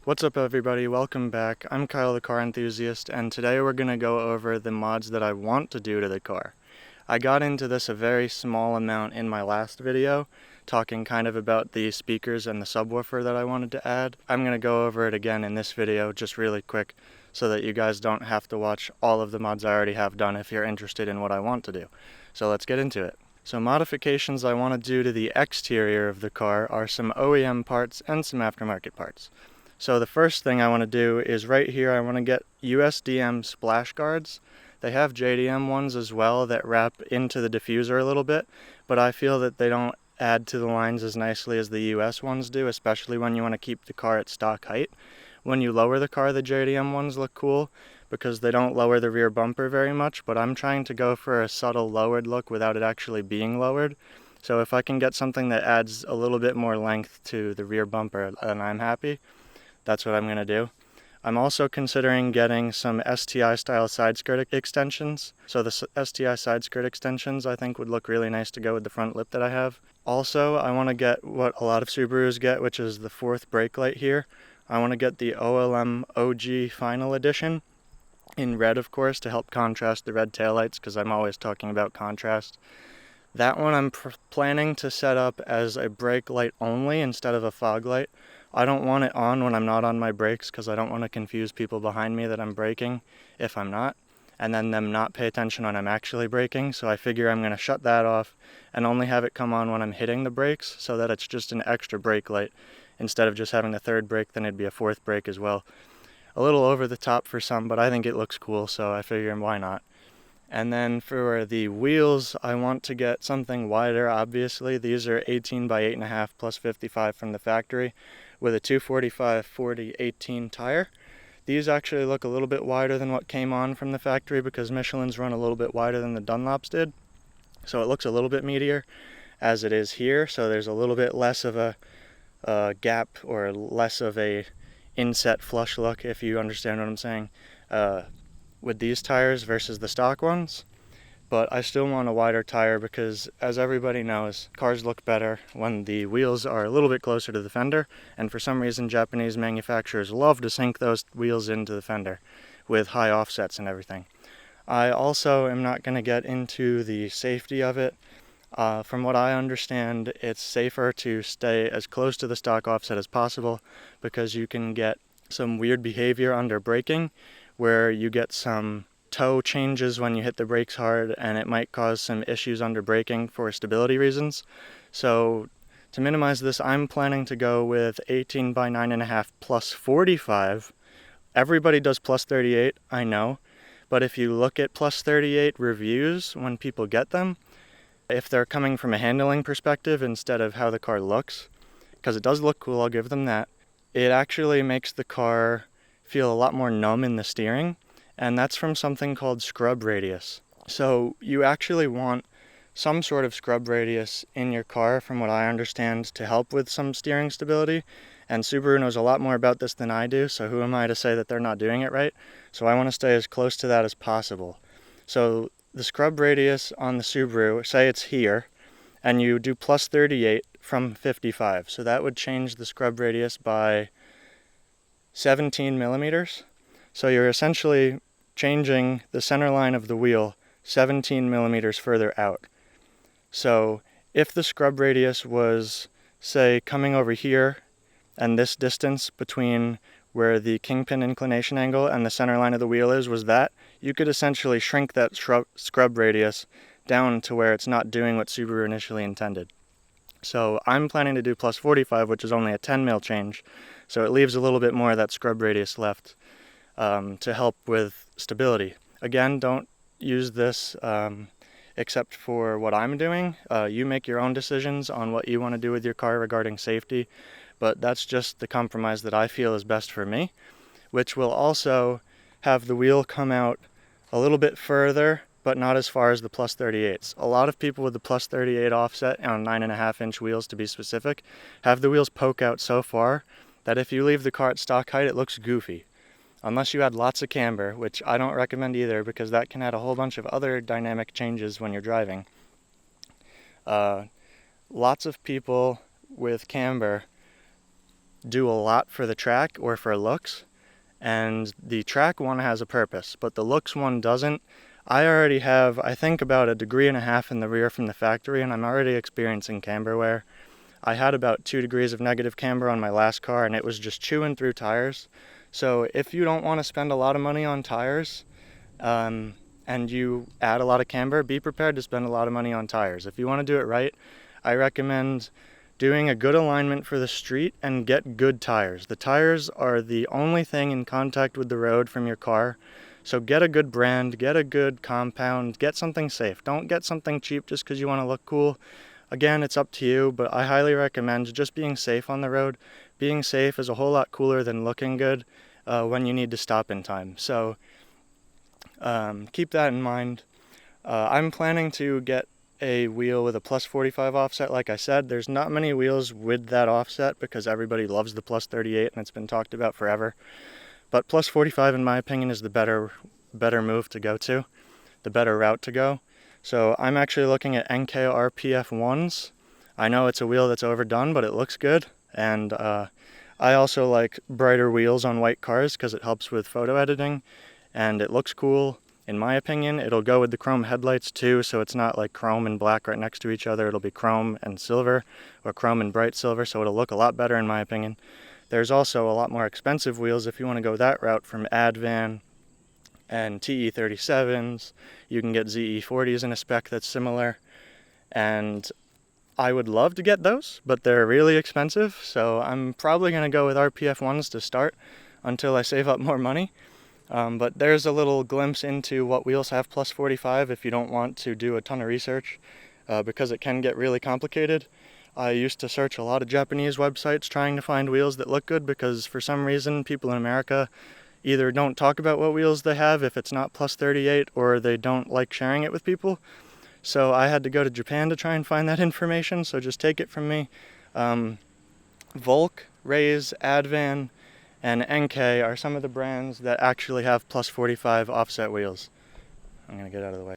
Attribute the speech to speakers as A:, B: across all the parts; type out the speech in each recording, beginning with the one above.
A: What's up everybody, welcome back. I'm Kyle the Car Enthusiast, and today we're going to go over the mods that I want to do to the car. I got into this a very small amount in my last video, talking kind of about the speakers and the subwoofer that I wanted to add. I'm going to go over it again in this video just really quick so that you guys don't have to watch all of the mods I already have done if you're interested in what I want to do. So let's get into it. So modifications I want to do to the exterior of the car are some OEM parts and some aftermarket parts. So the first thing I want to do is right here I want to get USDM splash guards. They have JDM ones as well that wrap into the diffuser a little bit, but I feel that they don't add to the lines as nicely as the US ones do, especially when you want to keep the car at stock height. When you lower the car, the JDM ones look cool because they don't lower the rear bumper very much, but I'm trying to go for a subtle lowered look without it actually being lowered. So if I can get something that adds a little bit more length to the rear bumper, then I'm happy. That's what I'm going to do. I'm also considering getting some STI style side skirt extensions. So the STI side skirt extensions I think would look really nice to go with the front lip that I have. Also, I want to get what a lot of Subarus get, which is the fourth brake light here. I want to get the OLM OG Final Edition in red, of course, to help contrast the red taillights because I'm always talking about contrast. That one I'm planning to set up as a brake light only instead of a fog light. I don't want it on when I'm not on my brakes because I don't want to confuse people behind me that I'm braking if I'm not, and then them not pay attention when I'm actually braking. So I figure I'm going to shut that off and only have it come on when I'm hitting the brakes so that it's just an extra brake light. Instead of just having the third brake, then it'd be a fourth brake as well. A little over the top for some, but I think it looks cool, so I figure why not. And then for the wheels, I want to get something wider, obviously. These are 18 by 8.5 plus 55 from the factory with a 245/40/18 tire. These actually look a little bit wider than what came on from the factory because Michelin's run a little bit wider than the Dunlops did. So it looks a little bit meatier as it is here. So there's a little bit less of a gap or less of a inset flush look, if you understand what I'm saying, with these tires versus the stock ones. But I still want a wider tire because, as everybody knows, cars look better when the wheels are a little bit closer to the fender, and for some reason Japanese manufacturers love to sink those wheels into the fender with high offsets and everything. I also am not going to get into the safety of it. From what I understand, it's safer to stay as close to the stock offset as possible because you can get some weird behavior under braking where you get some toe changes when you hit the brakes hard, and it might cause some issues under braking for stability reasons. So to minimize this, I'm planning to go with 18 by 9.5 plus 45. Everybody does plus 38, I know, but if you look at plus 38 reviews when people get them, if they're coming from a handling perspective instead of how the car looks, because it does look cool, I'll give them that, it actually makes the car feel a lot more numb in the steering, and that's from something called scrub radius. So you actually want some sort of scrub radius in your car, from what I understand, to help with some steering stability, and Subaru knows a lot more about this than I do, so who am I to say that they're not doing it right? So I want to stay as close to that as possible. So the scrub radius on the Subaru, say it's here, and you do plus 38 from 55, so that would change the scrub radius by 17 millimeters. So you're essentially changing the center line of the wheel 17 millimeters further out. So if the scrub radius was, say, coming over here, and this distance between where the kingpin inclination angle and the center line of the wheel is was that, you could essentially shrink that scrub radius down to where it's not doing what Subaru initially intended. So I'm planning to do plus 45, which is only a 10 mil change, so it leaves a little bit more of that scrub radius left to help with stability. Again, don't use this except for what I'm doing. You make your own decisions on what you want to do with your car regarding safety, but that's just the compromise that I feel is best for me, which will also have the wheel come out a little bit further, but not as far as the plus 38s. A lot of people with the plus 38 offset on 9.5-inch wheels, to be specific, have the wheels poke out so far that if you leave the car at stock height, it looks goofy. Unless you add lots of camber, which I don't recommend either because that can add a whole bunch of other dynamic changes when you're driving. Lots of people with camber do a lot for the track or for looks, and the track one has a purpose, but the looks one doesn't. I already have, I think, about 1.5 degrees in the rear from the factory, and I'm already experiencing camber wear. I had about 2 degrees of negative camber on my last car, and it was just chewing through tires. So if you don't want to spend a lot of money on tires, and you add a lot of camber, be prepared to spend a lot of money on tires. If you want to do it right, I recommend doing a good alignment for the street and get good tires. The tires are the only thing in contact with the road from your car. So get a good brand, get a good compound, get something safe. Don't get something cheap just because you want to look cool. Again, it's up to you, but I highly recommend just being safe on the road. Being safe is a whole lot cooler than looking good when you need to stop in time. So keep that in mind. I'm planning to get a wheel with a plus 45 offset. Like I said, there's not many wheels with that offset because everybody loves the plus 38 and it's been talked about forever. But plus 45, in my opinion, is the better move to go to, the better route to go. So I'm actually looking at Enkei RPF 1s. I know it's a wheel that's overdone, but it looks good. And I also like brighter wheels on white cars because it helps with photo editing and it looks cool. In my opinion, it'll go with the chrome headlights too, so it's not like chrome and black right next to each other. It'll be chrome and silver, or chrome and bright silver, so it'll look a lot better in my opinion. There's also a lot more expensive wheels if you want to go that route, from Advan and TE37s. You can get ZE40s in a spec that's similar, and I would love to get those, but they're really expensive, so I'm probably going to go with RPF 1s to start until I save up more money. But there's a little glimpse into what wheels have plus 45 if you don't want to do a ton of research, because it can get really complicated. I used to search a lot of Japanese websites trying to find wheels that look good because for some reason people in America either don't talk about what wheels they have if it's not plus 38, or they don't like sharing it with people. So I had to go to Japan to try and find that information, so just take it from me. Volk, Raise, Advan, and Enkei are some of the brands that actually have plus 45 offset wheels. I'm going to get out of the way.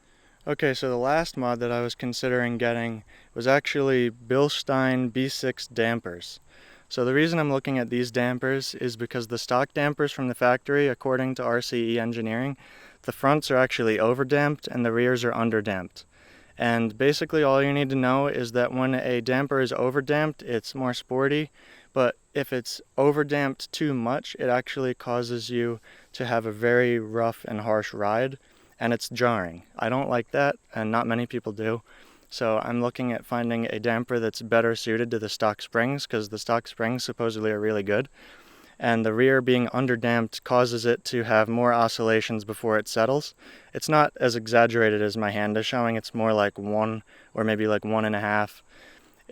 A: Okay, so the last mod that I was considering getting was actually Bilstein B6 dampers. So the reason I'm looking at these dampers is because the stock dampers from the factory, according to RCE Engineering, the fronts are actually overdamped and the rears are underdamped. And basically all you need to know is that when a damper is overdamped, it's more sporty, but if it's overdamped too much, it actually causes you to have a very rough and harsh ride, and it's jarring. I don't like that, and not many people do. So I'm looking at finding a damper that's better suited to the stock springs, because the stock springs supposedly are really good. And the rear being underdamped causes it to have more oscillations before it settles. It's not as exaggerated as my hand is showing, it's more like 1 or maybe like 1.5.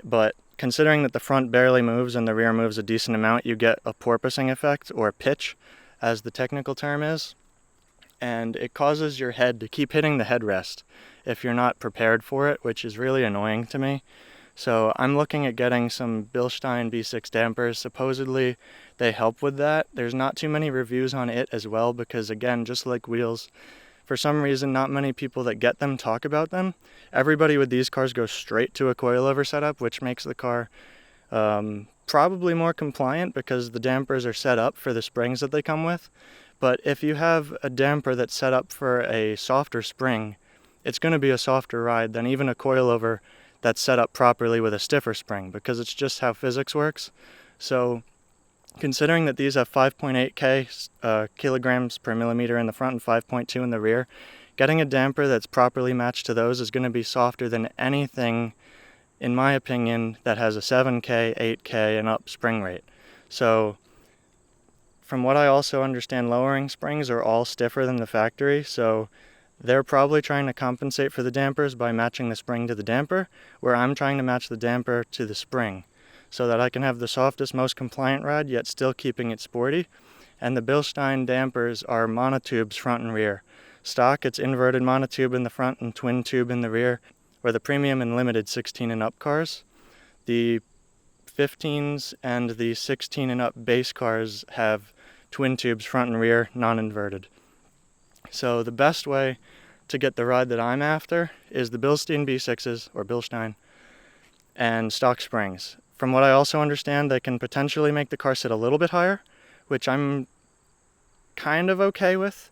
A: But considering that the front barely moves and the rear moves a decent amount, you get a porpoising effect, or pitch, as the technical term is. And it causes your head to keep hitting the headrest if you're not prepared for it, which is really annoying to me. So I'm looking at getting some Bilstein B6 dampers. Supposedly they help with that. There's not too many reviews on it as well because, again, just like wheels, for some reason not many people that get them talk about them. Everybody with these cars goes straight to a coilover setup, which makes the car probably more compliant because the dampers are set up for the springs that they come with. But if you have a damper that's set up for a softer spring, it's going to be a softer ride than even a coilover that's set up properly with a stiffer spring, because it's just how physics works. So considering that these have 5.8 kilograms per millimeter in the front and 5.2 in the rear, getting a damper that's properly matched to those is going to be softer than anything, in my opinion, that has a 7K, 8K, and up spring rate. So from what I also understand, lowering springs are all stiffer than the factory, so they're probably trying to compensate for the dampers by matching the spring to the damper, where I'm trying to match the damper to the spring, so that I can have the softest, most compliant ride, yet still keeping it sporty. And the Bilstein dampers are monotubes front and rear. Stock, it's inverted monotube in the front and twin tube in the rear, or the premium and limited 16 and up cars. The 15s and the 16 and up base cars have twin tubes front and rear, non-inverted. So the best way to get the ride that I'm after is the Bilstein B6s, or Bilstein, and stock springs. From what I also understand, they can potentially make the car sit a little bit higher, which I'm kind of okay with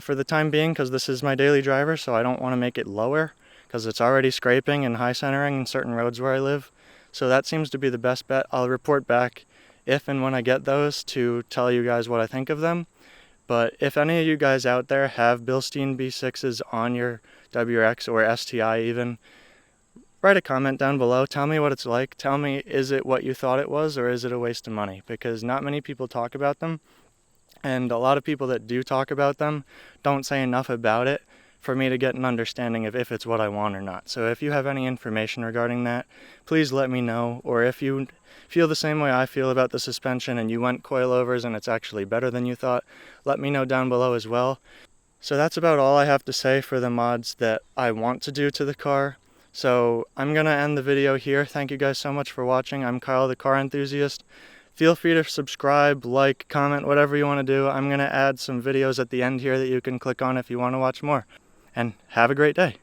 A: for the time being, because this is my daily driver, so I don't want to make it lower because it's already scraping and high centering in certain roads where I live. So that seems to be the best bet. I'll report back if and when I get those to tell you guys what I think of them. But if any of you guys out there have Bilstein B6s on your WRX or STI even, write a comment down below. Tell me what it's like. Tell me, is it what you thought it was, or is it a waste of money? Because not many people talk about them, and a lot of people that do talk about them don't say enough about it for me to get an understanding of if it's what I want or not. So if you have any information regarding that, please let me know. Or if you feel the same way I feel about the suspension and you went coilovers and it's actually better than you thought, let me know down below as well. So that's about all I have to say for the mods that I want to do to the car. So I'm going to end the video here. Thank you guys so much for watching. I'm Kyle, the car enthusiast. Feel free to subscribe, like, comment, whatever you want to do. I'm going to add some videos at the end here that you can click on if you want to watch more. And have a great day.